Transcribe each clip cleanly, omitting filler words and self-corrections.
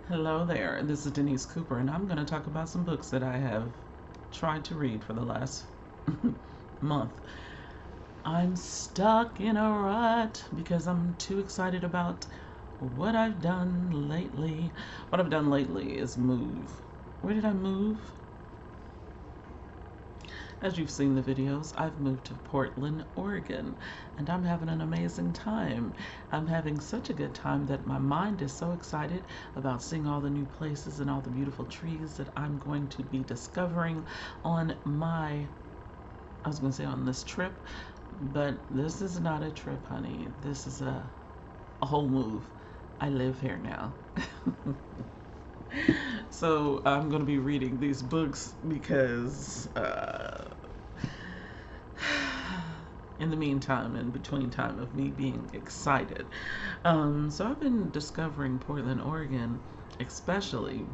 Hello there, this is Denise Cooper, and I'm going to talk about some books that I have tried to read for the last month. I'm stuck in a rut because I'm too excited about what I've done lately. What I've done lately is move. Where did I move? As you've seen the videos, I've moved to Portland, Oregon, and I'm having an amazing time. I'm having such a good time that my mind is so excited about seeing all the new places and all the beautiful trees that I'm going to be discovering on I was going to say on this trip, but this is not a trip, honey. This is a whole move. I live here now. So I'm going to be reading these books because in the meantime, in between time of me being excited. So I've been discovering Portland, Oregon, especially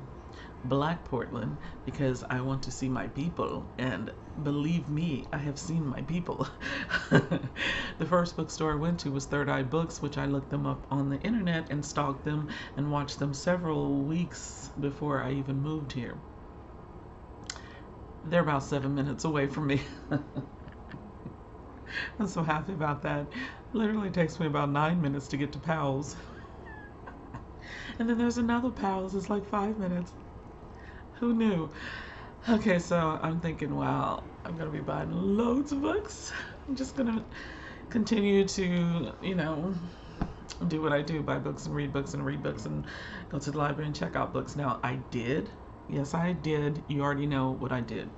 Black Portland, because I want to see my people. And believe me, I have seen my people. The first bookstore I went to was Third Eye Books, which I looked them up on the internet and stalked them and watched them several weeks before I even moved here. They're about 7 minutes away from me. I'm so happy about that. Literally takes me about 9 minutes to get to Powell's. And then there's another Powell's, it's like 5 minutes. Who knew? Okay, so I'm thinking, wow, I'm gonna be buying loads of books. I'm just gonna continue to, do what I do, buy books and read books and read books and go to the library and check out books. Now, I did. Yes, I did. You already know what I did.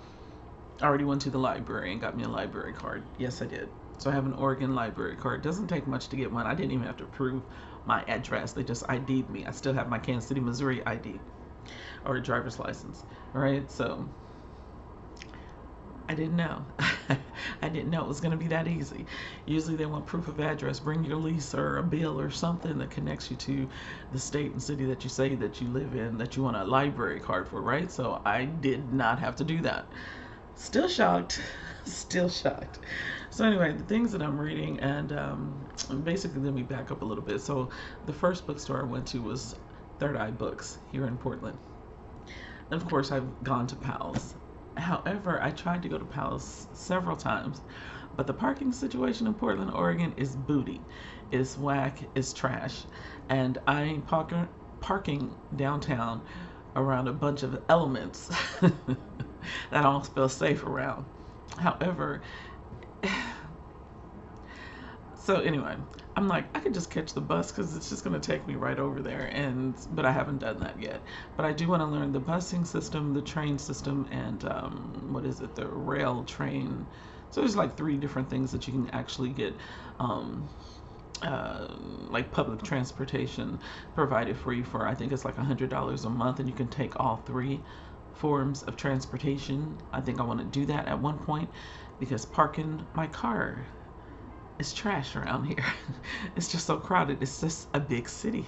I already went to the library and got me a library card. Yes, I did. So I have an Oregon library card. Doesn't take much to get one. I didn't even have to prove my address. They just ID'd me. I still have my Kansas City, Missouri ID or a driver's license. All right, so I didn't know. I didn't know it was going to be that easy. Usually they want proof of address. Bring your lease or a bill or something that connects you to the state and city that you say that you live in, that you want a library card for, right? So I did not have to do that. Still shocked. Still shocked. So anyway, the things that I'm reading, and basically let me back up a little bit. So the first bookstore I went to was Third Eye Books here in Portland. And of course I've gone to Powell's. However, I tried to go to Powell's several times, but the parking situation in Portland, Oregon is booty. It's whack, it's trash. And I ain't parking downtown around a bunch of elements that I don't feel safe around. However, so anyway, I'm like, I could just catch the bus because it's just going to take me right over there. But I haven't done that yet. But I do want to learn the busing system, the train system, and what is it, the rail train. So there's like 3 different things that you can actually get, like public transportation provided for you for, I think it's like $100 a month, and you can take all 3 forms of transportation. I think I want to do that at one point because parking my car is trash around here. It's just so crowded. It's just a big city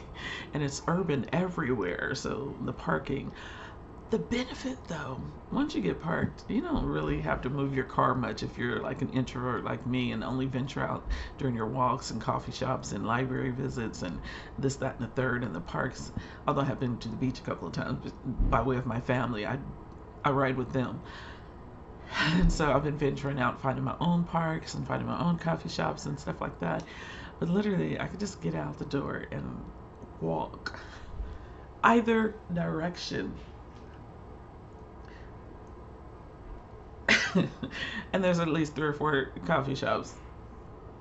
and it's urban everywhere. So the parking, the benefit though, once you get parked, you don't really have to move your car much if you're like an introvert like me and only venture out during your walks and coffee shops and library visits and this, that, and the third and the parks. Although I have been to the beach a couple of times by way of my family, I ride with them. And so I've been venturing out, finding my own parks and finding my own coffee shops and stuff like that. But literally, I could just get out the door and walk either direction. And there's at least 3 or 4 coffee shops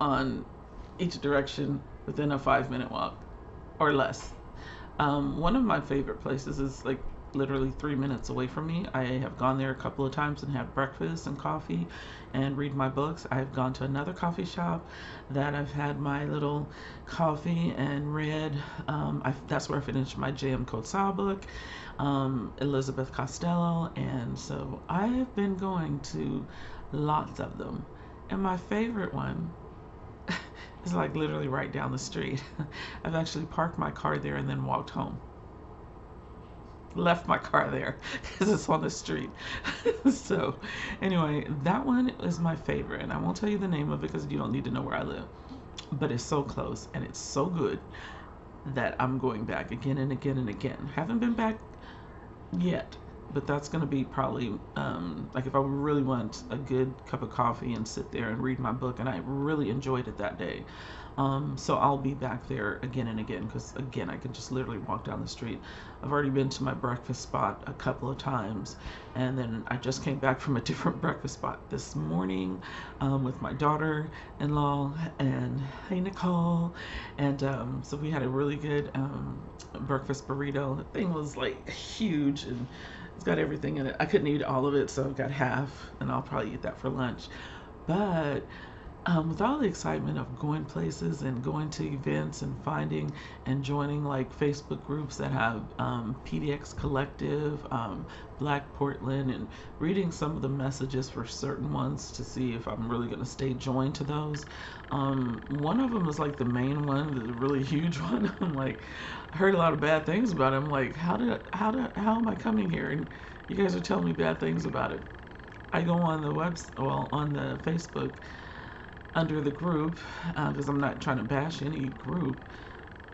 on each direction within a 5-minute walk or less. One of my favorite places is like literally 3 minutes away from me. I have gone there a couple of times and had breakfast and coffee and read my books. I've gone to another coffee shop that I've had my little coffee and read. That's where I finished my J.M. Coetzee book, Elizabeth Costello, and so I've been going to lots of them. And my favorite one is like literally right down the street. I've actually parked my car there and then walked home. Left my car there because it's on the street. So anyway, that one is my favorite, and I won't tell you the name of it because you don't need to know where I live, but it's so close and it's so good. that I'm going back again and again and again. Haven't been back yet, but that's going to be probably like if I really want a good cup of coffee and sit there and read my book, and I really enjoyed it that day. So I'll be back there again and again because, again, I can just literally walk down the street. I've already been to my breakfast spot a couple of times, and then I just came back from a different breakfast spot this morning with my daughter-in-law, and hey, Nicole. And so we had a really good breakfast burrito. The thing was like huge, and it's got everything in it. I couldn't eat all of it, so I got half, and I'll probably eat that for lunch. But with all the excitement of going places and going to events and finding and joining like Facebook groups that have PDX Collective, Black Portland, and reading some of the messages for certain ones to see if I'm really going to stay joined to those. One of them was like the main one, the really huge one. I'm like, I heard a lot of bad things about it. I'm like, how am I coming here? And you guys are telling me bad things about it. I go on the on the Facebook under the group, because I'm not trying to bash any group,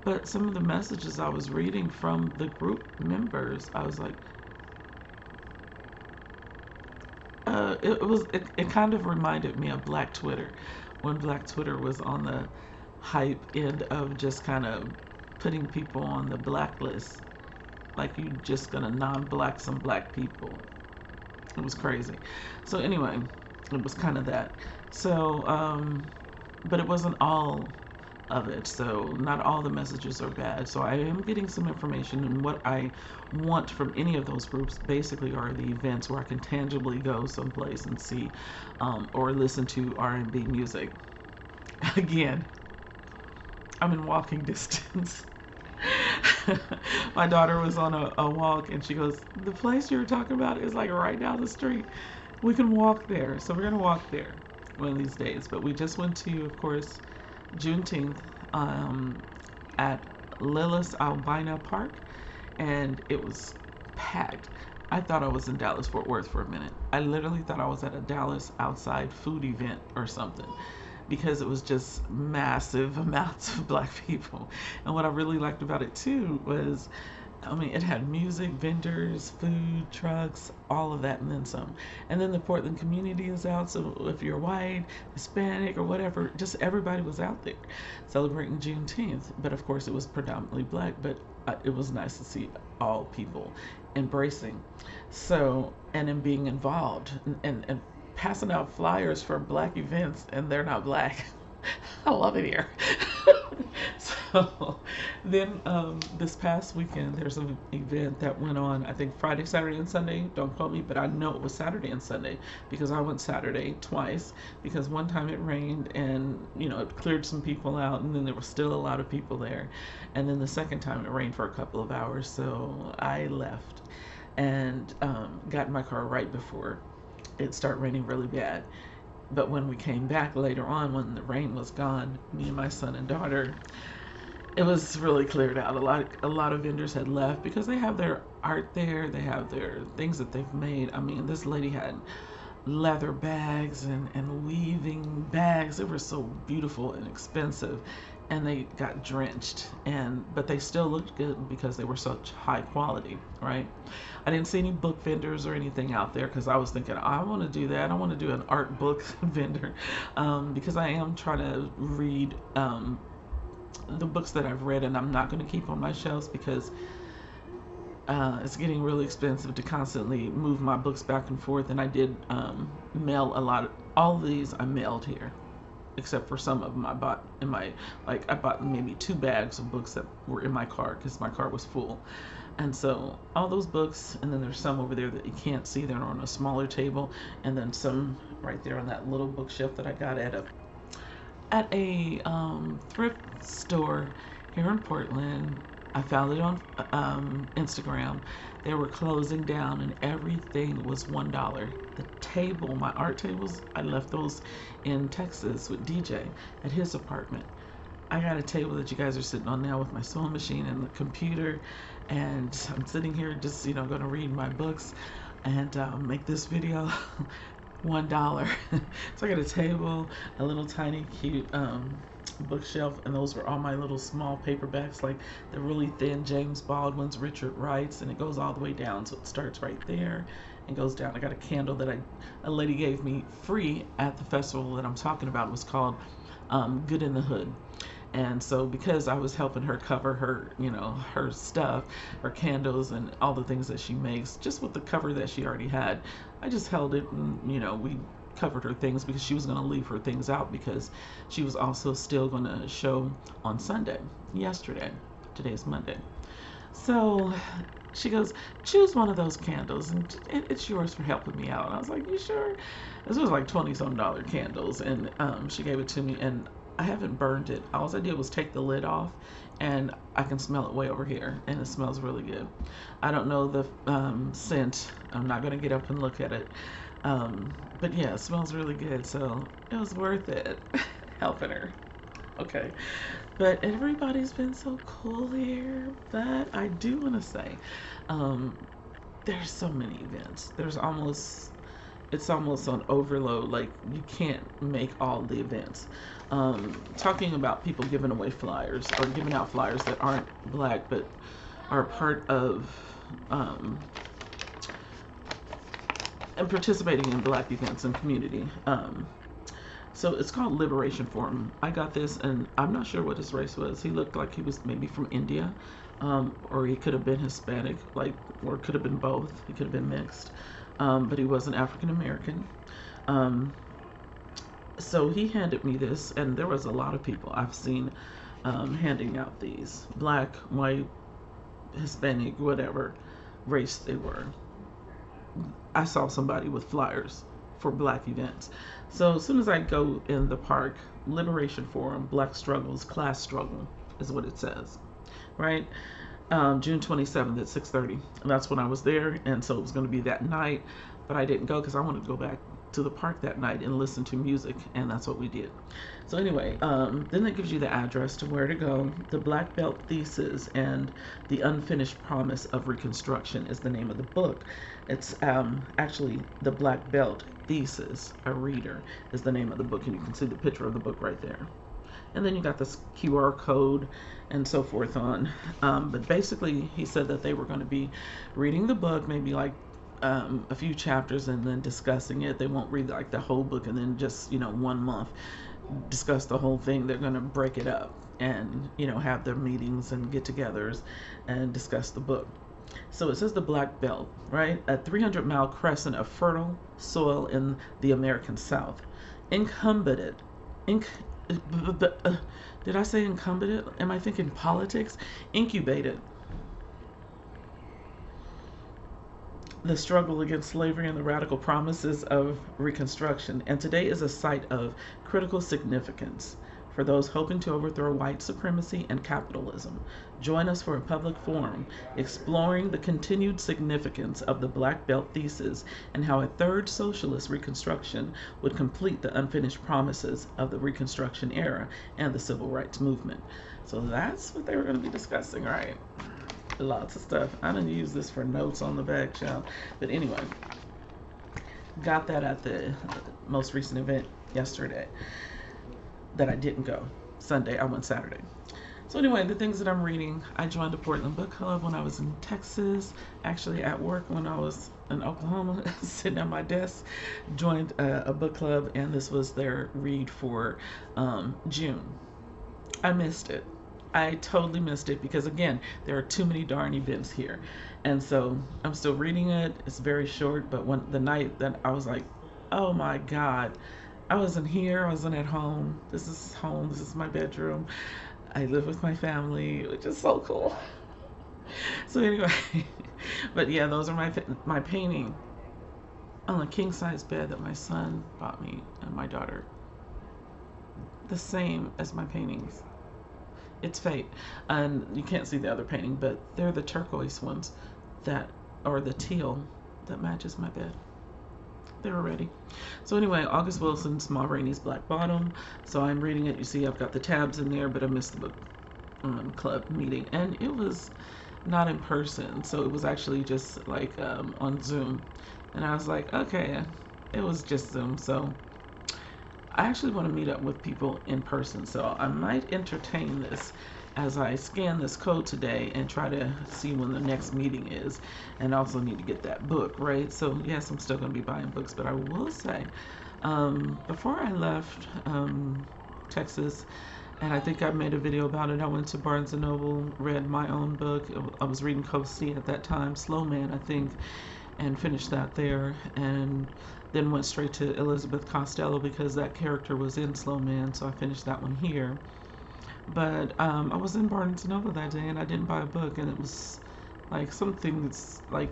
but some of the messages I was reading from the group members, I was like, it kind of reminded me of Black Twitter, when Black Twitter was on the hype end of just kind of putting people on the blacklist, like you just gonna non-black some black people. It was crazy. So anyway, it was kind of that. So, but it wasn't all of it. So not all the messages are bad. So I am getting some information, and what I want from any of those groups basically are the events where I can tangibly go someplace and see or listen to R&B music. Again, I'm in walking distance. My daughter was on a walk, and she goes, the place you were talking about is like right down the street. We can walk there. So we're going to walk there one of these days. But we just went to, of course, Juneteenth at Lillis Albina Park, and it was packed. I thought I was in Dallas Fort Worth for a minute. I literally thought I was at a Dallas outside food event or something, because it was just massive amounts of black people. And what I really liked about it too was, I mean, it had music, vendors, food, trucks, all of that, and then some. And then the Portland community is out, so if you're white, Hispanic, or whatever, just everybody was out there celebrating Juneteenth. But of course, it was predominantly black, but it was nice to see all people embracing. So, and in being involved, and passing out flyers for black events, and they're not black. I love it here. So then this past weekend, there's an event that went on, I think Friday, Saturday, and Sunday. Don't quote me, but I know it was Saturday and Sunday because I went Saturday twice, because one time it rained and, you know, it cleared some people out, and then there were still a lot of people there. And then the second time it rained for a couple of hours, so I left and got in my car right before it started raining really bad. But when we came back later on, when the rain was gone, me and my son and daughter, it was really cleared out. A lot of vendors had left because they have their art there. They have their things that they've made. I mean, this lady had leather bags and weaving bags. They were so beautiful and expensive, and they got drenched, but they still looked good because they were such high quality, right? I didn't see any book vendors or anything out there because I was thinking, I want to do that. I want to do an art book vendor, because I am trying to read the books that I've read, and I'm not going to keep on my shelves because it's getting really expensive to constantly move my books back and forth. And I did mail a lot. All of these I mailed here, except for some of them I bought in my, like, I bought maybe 2 bags of books that were in my car because my car was full. And so all those books, and then there's some over there that you can't see. They're on a smaller table, and then some right there on that little bookshelf that I got at a thrift store here in Portland. I found it on Instagram. They were closing down, and everything was $1. The table, my art tables, I left those in Texas with DJ at his apartment. I got a table that you guys are sitting on now with my sewing machine and the computer, and I'm sitting here just, you know, going to read my books and make this video. $1. So I got a table, a little tiny cute bookshelf, and those were all my little small paperbacks, like the really thin James Baldwin's, Richard Wright's, and it goes all the way down. So it starts right there and goes down. I got a candle that a lady gave me free at the festival that I'm talking about. It was called Good in the Hood. And so because I was helping her cover her, her stuff, her candles and all the things that she makes, just with the cover that she already had, I just held it and, we covered her things because she was going to leave her things out because she was also still going to show on Sunday, yesterday. Today is Monday. So she goes, choose one of those candles and it's yours for helping me out. And I was like, you sure? This was like $20-some candles, and she gave it to me, and I haven't burned it. All I did was take the lid off, and I can smell it way over here, and it smells really good. I don't know the scent. I'm not going to get up and look at it. But yeah, it smells really good, so it was worth it helping her. Okay, but everybody's been so cool here. But I do want to say, there's so many events. It's almost on overload. Like, you can't make all the events. Talking about people giving away flyers or giving out flyers that aren't Black but are part of and participating in Black events and community. So it's called Liberation Forum. I got this, and I'm not sure what his race was. He looked like he was maybe from India, or he could have been Hispanic, or could have been both. He could have been mixed, but he was an African American. So he handed me this, and there was a lot of people I've seen handing out these, Black, white, Hispanic, whatever race they were. I saw somebody with flyers for Black events. So as soon as I go in the park, Liberation Forum, Black Struggles, Class Struggle is what it says, right? June 27th at 6:30. And that's when I was there, and so it was going to be that night, but I didn't go because I wanted to go back to the park that night and listen to music, and that's what we did. So anyway, then that gives you the address to where to go. The Black Belt Thesis and the Unfinished Promise of Reconstruction is the name of the book. It's actually the Black Belt Thesis, a reader, is the name of the book, and you can see the picture of the book right there. And then you got this QR code and so forth on. But basically, he said that they were going to be reading the book, maybe like a few chapters, and then discussing it. They won't read like the whole book and then just 1 month discuss the whole thing. They're going to break it up and have their meetings and get-togethers and discuss the book. So it says the Black Belt, right? A 300-mile crescent of fertile soil in the American South, incumbent. Did I say incumbent? Am I thinking politics? Incubated the struggle against slavery and the radical promises of Reconstruction, and today is a site of critical significance for those hoping to overthrow white supremacy and capitalism. Join us for a public forum exploring the continued significance of the Black Belt Thesis and how a third socialist Reconstruction would complete the unfinished promises of the Reconstruction era and the Civil Rights Movement. So that's what they were going to be discussing, right? Lots of stuff. I didn't use this for notes on the back, child. But anyway, got that at the most recent event yesterday that I didn't go. Sunday, I went Saturday. So anyway, the things that I'm reading, I joined the Portland Book Club when I was in Texas, actually at work when I was in Oklahoma, sitting at my desk, joined a book club, and this was their read for June. I missed it. I totally missed it because, again, there are too many darn events here. And so I'm still reading it. It's very short, but when the night that I was like, oh my God, I wasn't here, I wasn't at home. This is my bedroom. I live with my family, which is so cool. So anyway, but yeah, those are my painting on a king size bed that my son bought me and my daughter. The same as my paintings. It's fate. And you can't see the other painting, but they're the turquoise ones or the teal that matches my bed. They were ready. So anyway, August Wilson's Ma Rainey's Black Bottom. So I'm reading it. You see I've got the tabs in there, but I missed the book club meeting. And it was not in person. So it was actually just like on Zoom. And I was like, okay, It was just Zoom. So I actually want to meet up with people in person. So I might entertain this as I scan this code today and try to see when the next meeting is. And I also need to get that book, right? So yes, I'm still going to be buying books, but I will say, before I left Texas, and I think I made a video about it, I went to Barnes & Noble, read my own book. I was reading Cozy at that time, Slow Man, I think, and finished that there. And then went straight to Elizabeth Costello because that character was in Slow Man, so I finished that one here. But I was in Barnes & Noble that day and I didn't buy a book, and it was like something that's like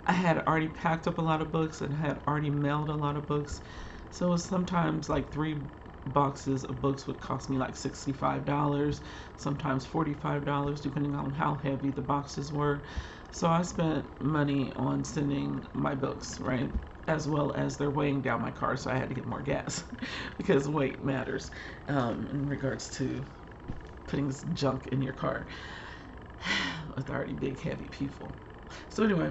I had already packed up a lot of books and had already mailed a lot of books. So it was sometimes like 3 boxes of books would cost me like $65, sometimes $45, depending on how heavy the boxes were. So I spent money on sending my books, right? As well as they're weighing down my car, so I had to get more gas because weight matters in regards to putting this junk in your car with already big, heavy people. So anyway,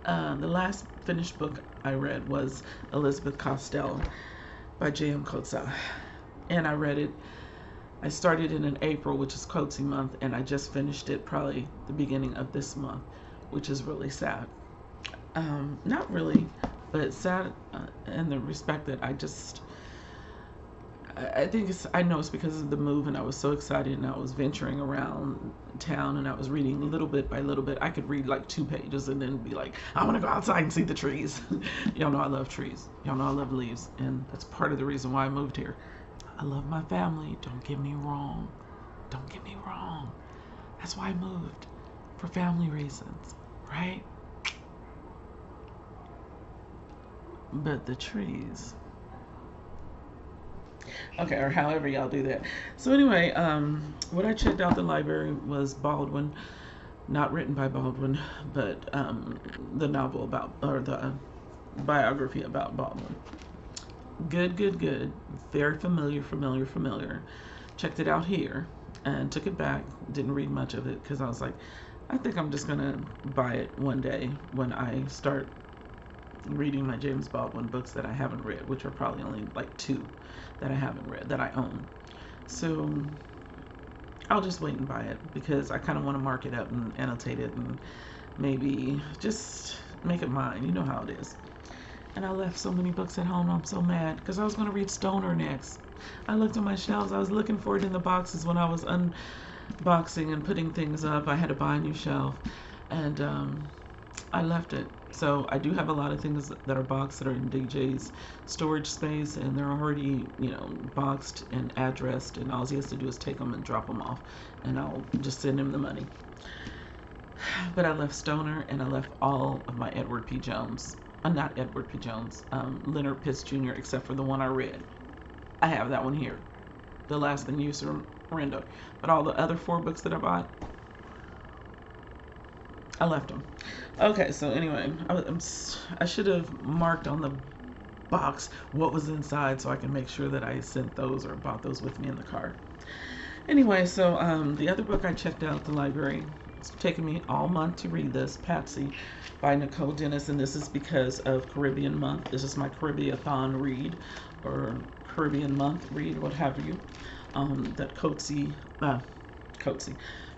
the last finished book I read was Elizabeth Costello by J.M. Coetzee, and I read it. I started it in April, which is Coetzee month, and I just finished it probably the beginning of this month, which is really sad. Not really, but sad in the respect that I think I know it's because of the move, and I was so excited, and I was venturing around town, and I was reading little bit by little bit. I could read like 2 pages and then be like, I want to go outside and see the trees. Y'all know I love trees. Y'all know I love leaves, and that's part of the reason why I moved here. I love my family. Don't get me wrong. Don't get me wrong. That's why I moved, for family reasons, right? But the trees. Okay, or however y'all do that. So anyway, what I checked out the library was Baldwin, not written by Baldwin, but the novel about, or the biography about Baldwin. Good, good, good. Very familiar. Checked it out here and took it back. Didn't read much of it because I was like, I think I'm just gonna buy it one day when I start reading my James Baldwin books that I haven't read, which are probably only like 2 that I haven't read that I own. So I'll just wait and buy it because I kind of want to mark it up and annotate it and maybe just make it mine. You know how it is. And I left so many books at home. I'm so mad because I was going to read Stoner next. I looked on my shelves. I was looking for it in the boxes when I was unboxing and putting things up. I had to buy a new shelf, and I left it. So I do have a lot of things that are boxed that are in DJ's storage space, and they're already, boxed and addressed, and all he has to do is take them and drop them off, and I'll just send him the money. But I left Stoner, and I left all of my Edward P. Jones. Not Edward P. Jones, Leonard Pitts Jr., except for the one I read. I have that one here. The Last Thing You Surrender. But all the other 4 books that I bought, I left them. Okay, so anyway, I should have marked on the box what was inside so I can make sure that I sent those or bought those with me in the car. Anyway, so the other book I checked out at the library, it's taken me all month to read this, Patsy by Nicole Dennis, and this is because of Caribbean Month. This is my Caribbean-a-thon read, or Caribbean Month read, what have you. That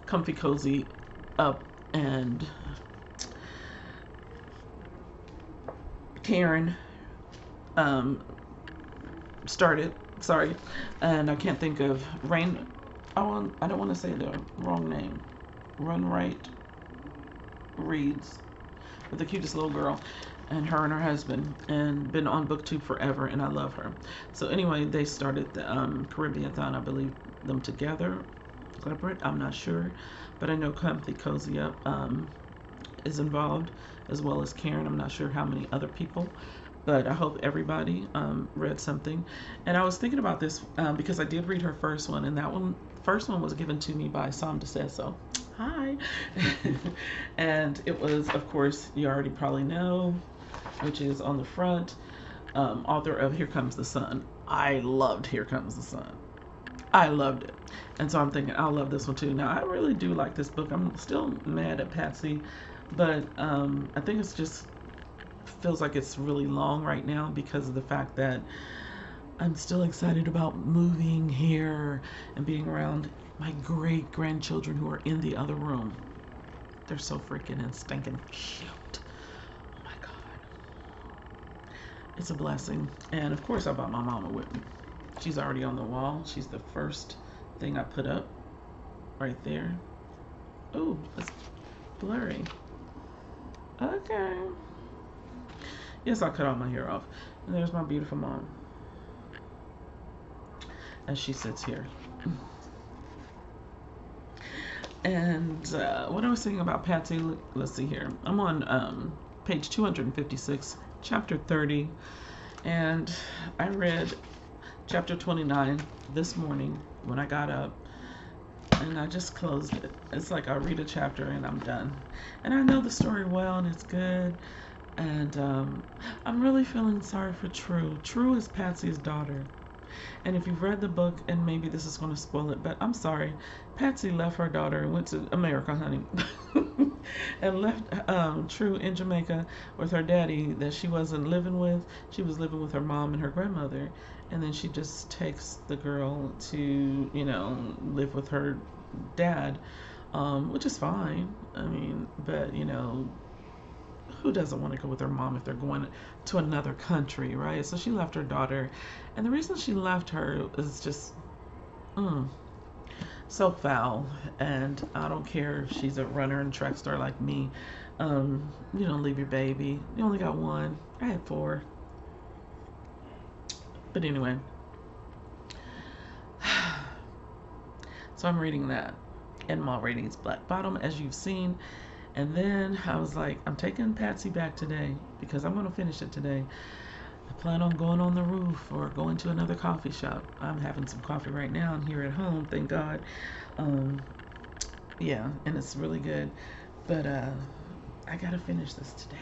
Comfy Cozy Up and Karen started, sorry, and I can't think of I don't want to say the wrong name. Run Right reads with the cutest little girl, and her husband, and been on BookTube forever, and I love her. So anyway, they started the Caribbean-a-thon, I believe them together, separate, I'm not sure, but I know Comfy Cozy Up is involved, as well as Karen. I'm not sure how many other people, but I hope everybody read something. And I was thinking about this because I did read her first one, and that first one was given to me by Sam DeSesso. Hi. And it was, of course, you already probably know, which is on the front, author of Here Comes the Sun. I loved Here Comes the Sun. I loved it. And so I'm thinking I'll love this one too. Now, I really do like this book. I'm still mad at Patsy, but I think it's just feels like it's really long right now because of the fact that I'm still excited about moving here and being around my great grandchildren who are in the other room. They're so freaking and stinking cute. Oh my God. It's a blessing. And of course I brought my mama with me. She's already on the wall. She's the first thing I put up right there. Oh, it's blurry. Okay. Yes, I cut all my hair off. And there's my beautiful mom as she sits here. And what I was saying about Patsy, let's see here. I'm on page 256, chapter 30. And I read chapter 29 this morning when I got up. And I just closed it. It's like I read a chapter and I'm done. And I know the story well and it's good. And I'm really feeling sorry for True. True is Patsy's daughter. And if you've read the book, and maybe this is going to spoil it, but I'm sorry. Patsy left her daughter and went to America, honey. And left True in Jamaica with her daddy that she wasn't living with. She was living with her mom and her grandmother. And then she just takes the girl to, live with her dad, which is fine. I mean, but, who doesn't want to go with their mom if they're going to another country, right? So she left her daughter. And the reason she left her is just so foul. And I don't care if she's a runner and track star like me. You don't leave your baby. You only got one. I had 4. But anyway. So I'm reading that. And my rating is Black Bottom, as you've seen. And then I was like, I'm taking Patsy back today because I'm going to finish it today. I plan on going on the roof or going to another coffee shop. I'm having some coffee right now and here at home, thank God. Yeah, and it's really good. But I got to finish this today.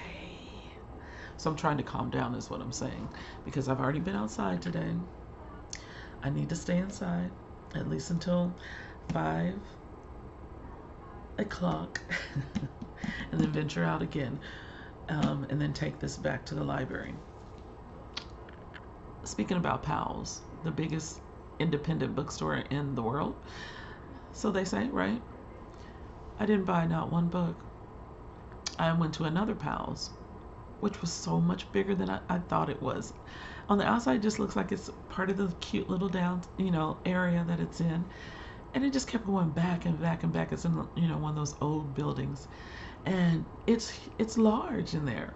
So I'm trying to calm down is what I'm saying. Because I've already been outside today. I need to stay inside at least until 5 o'clock. And then venture out again. And then take this back to the library. Speaking about Powell's, the biggest independent bookstore in the world. So they say, right? I didn't buy not one book. I went to another Powell's, which was so much bigger than I thought it was. On the outside, it just looks like it's part of the cute little down, area that it's in. And it just kept going back and back and back. It's in, one of those old buildings. And it's large in there.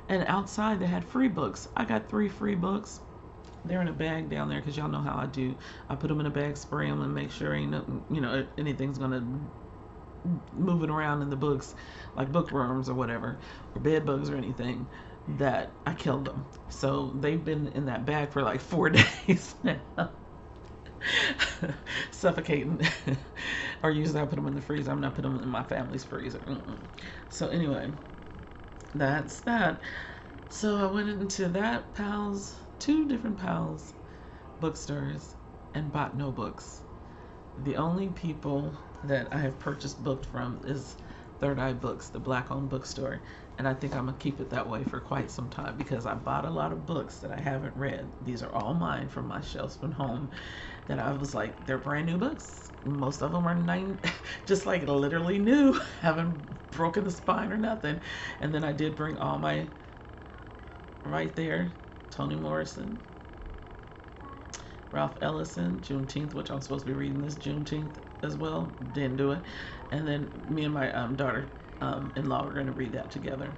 And outside, they had free books. I got 3 free books. They're in a bag down there because y'all know how I do. I put them in a bag, spray them, and make sure ain't nothing, anything's going to move it around in the books, like bookworms or whatever, or bed bugs or anything, that I killed them. So they've been in that bag for like 4 days now. Suffocating. Or usually I put them in the freezer. I'm not putting them in my family's freezer. So anyway, that's that. So I went into that Powell's, 2 different Powell's bookstores, and bought no books. The only people that I have purchased books from is Third Eye Books, the black-owned bookstore. And I think I'm going to keep it that way for quite some time because I bought a lot of books that I haven't read. These are all mine from my shelves from home that I was like, they're brand new books. Most of them are just like literally new, haven't broken the spine or nothing. And then I did bring all my, right there, Toni Morrison, Ralph Ellison, Juneteenth, which I'm supposed to be reading this Juneteenth as well. Didn't do it. And then me and my daughter-in-law were going to read that together.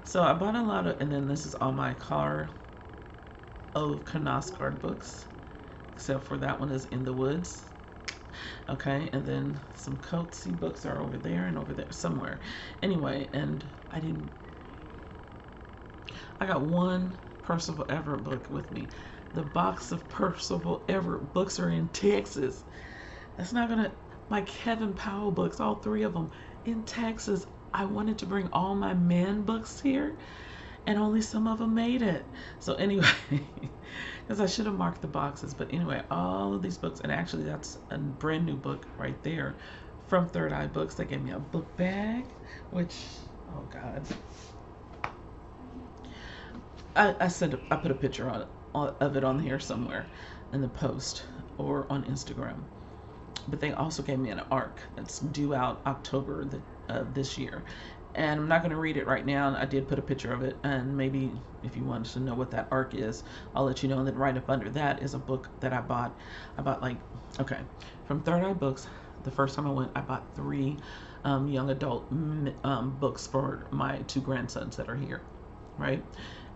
So I bought a lot of, and then this is all my Carl O. Knausgaard books, except for that one is In the Woods. Okay, and then some Coetzee books are over there and over there somewhere. Anyway, and I got 1 Percival Everett book with me. The box of Percival Everett books are in Texas. That's not gonna, my Kevin Powell books, all 3 of them in Texas. I wanted to bring all my men books here, and only some of them made it. So anyway, because I should have marked the boxes. But anyway, all of these books, and actually that's a brand new book right there from Third Eye Books. They gave me a book bag, which, oh God. I put a picture of it on here somewhere in the post or on Instagram. But they also gave me an ARC that's due out October this year. And I'm not going to read it right now. I did put a picture of it, and maybe if you wanted to know what that ARC is, I'll let you know. And then right up under that is a book that I bought. I bought from Third Eye Books. The first time I went, I bought 3 young adult books for my 2 grandsons that are here, right?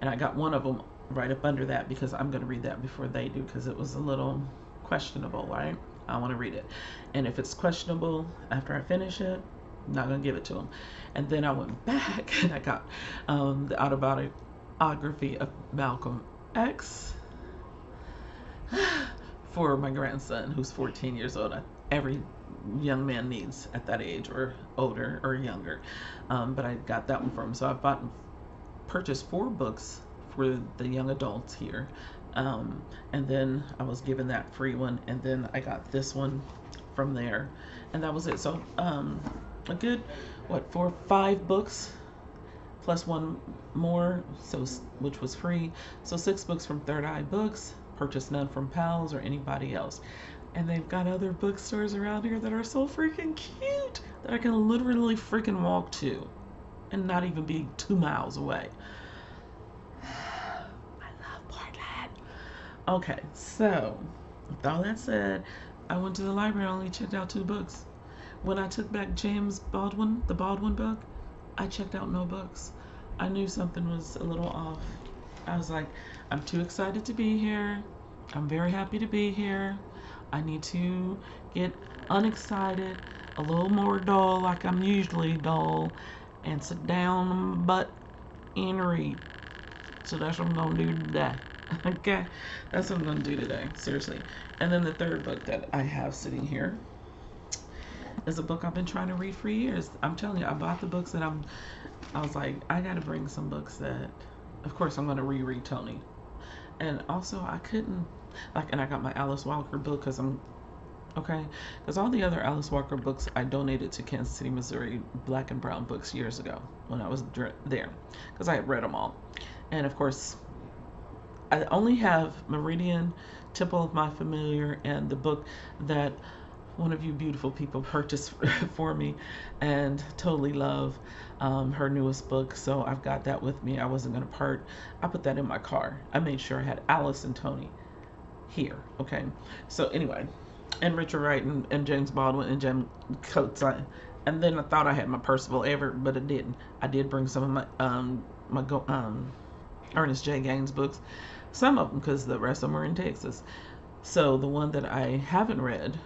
And I got one of them right up under that because I'm going to read that before they do, because it was a little questionable, right? I want to read it. And if it's questionable after I finish it, I'm not going to give it to them. And then I went back and I got the autobiography of Malcolm X for my grandson, who's 14 years old. Every young man needs at that age, or older or younger. But I got that one for him. So I purchased 4 books for the young adults here. And then I was given that free one, and then I got this one from there, and that was it. So a good 4 or 5 books plus one more, so which was free. So 6 books from Third Eye Books, purchased none from Pals or anybody else. And they've got other bookstores around here that are so freaking cute that I can literally freaking walk to and not even be 2 miles away. Okay, so with all that said, I went to the library, only checked out 2 books. When I took back James Baldwin, the Baldwin book, I checked out no books. I knew something was a little off. I was like, I'm too excited to be here. I'm very happy to be here. I need to get unexcited, a little more dull, like I'm usually dull, and sit down on my butt and read. So that's what I'm going to do today. Okay, that's what I'm going to do today, seriously. And then the third book that I have sitting here is a book I've been trying to read for years. I'm telling you, I bought the books that I was like, I got to bring some books that, of course, I'm going to reread Tony. And also, I couldn't, and I got my Alice Walker book because all the other Alice Walker books I donated to Kansas City, Missouri, Black and Brown Books years ago when I was there, because I had read them all. And of course, I only have Meridian, Temple of My Familiar, and the book that one of you beautiful people purchased for me and totally love, her newest book. So I've got that with me. I wasn't going to part. I put that in my car. I made sure I had Alice and Tony here. Okay. So anyway, and Richard Wright and James Baldwin and Jem Coates. And then I thought I had my Percival Everett, but I didn't. I did bring some of my Ernest J. Gaines books. Some of them, because the rest of them are in Texas. So the one that I haven't read,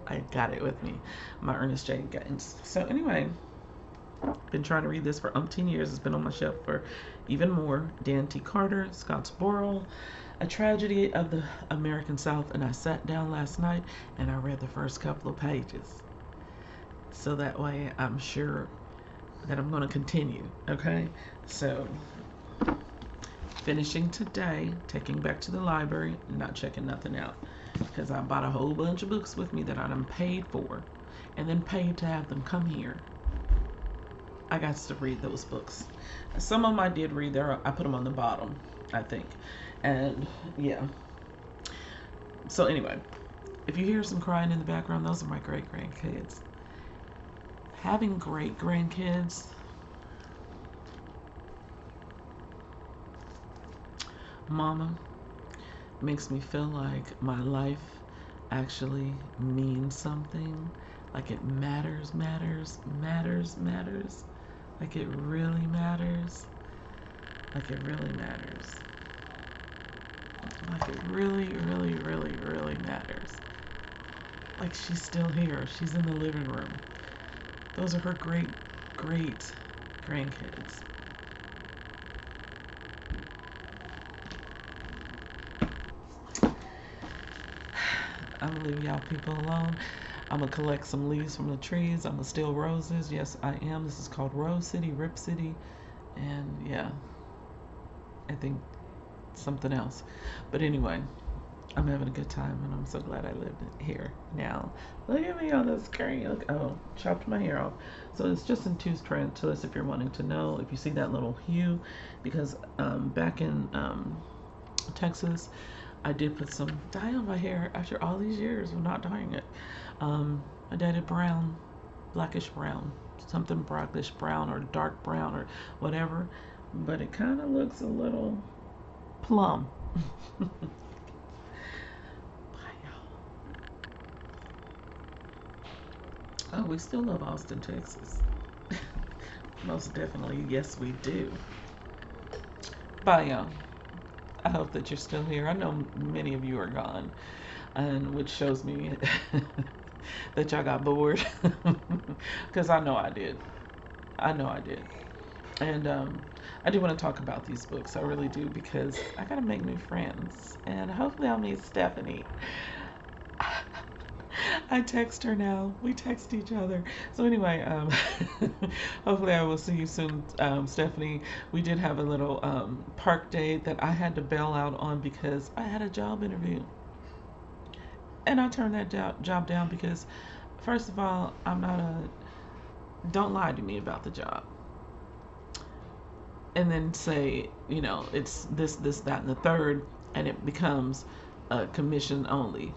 I got it with me, my Ernest J. Gaines. So anyway, been trying to read this for umpteen years. It's been on my shelf for even more. Dan T. Carter, Scottsboro, A Tragedy of the American South. And I sat down last night and I read the first couple of pages. So that way I'm sure that I'm going to continue. Okay? So finishing today, taking back to the library, not checking nothing out, because I bought a whole bunch of books with me that I done paid for, and then paid to have them come here. I got to read those books. Some of them I did read there. I put them on the bottom, I think, and yeah. So anyway, if you hear some crying in the background, those are my great grandkids. Having great grandkids, Mama, makes me feel like my life actually means something. Like it matters. Like it really matters. Like it really matters. Like it really matters. Like she's still here. She's in the living room. Those are her great grandkids. I'm gonna leave y'all people alone. I'm gonna collect some leaves from the trees. I'm gonna steal roses. Yes, I am. This is called Rose City, Rip City, and yeah, I think something else. But anyway, I'm having a good time, and I'm so glad I lived here now. Look at me on the screen. Look, oh, chopped my hair off. So it's just in two tarantulas if you're wanting to know. If you see that little hue, because back in Texas, I did put some dye on my hair after all these years of not dyeing it. I dyed it brown, blackish brown, something brackish brown or dark brown or whatever, but it kind of looks a little plum. Oh, we still love Austin, Texas. Most definitely, yes, we do. Bye, y'all. I hope that you're still here. I know many of you are gone, and which shows me that y'all got bored, because I know I did. I know I did. And I do want to talk about these books. I really do, because I got to make new friends, and hopefully I'll meet Stephanie. I text her now. We text each other. So anyway, hopefully I will see you soon, Stephanie. We did have a little park date that I had to bail out on because I had a job interview, and I turned that job down because, first of all, I'm not a. Don't lie to me about the job, and then say it's this, that, and the third, and it becomes commission only.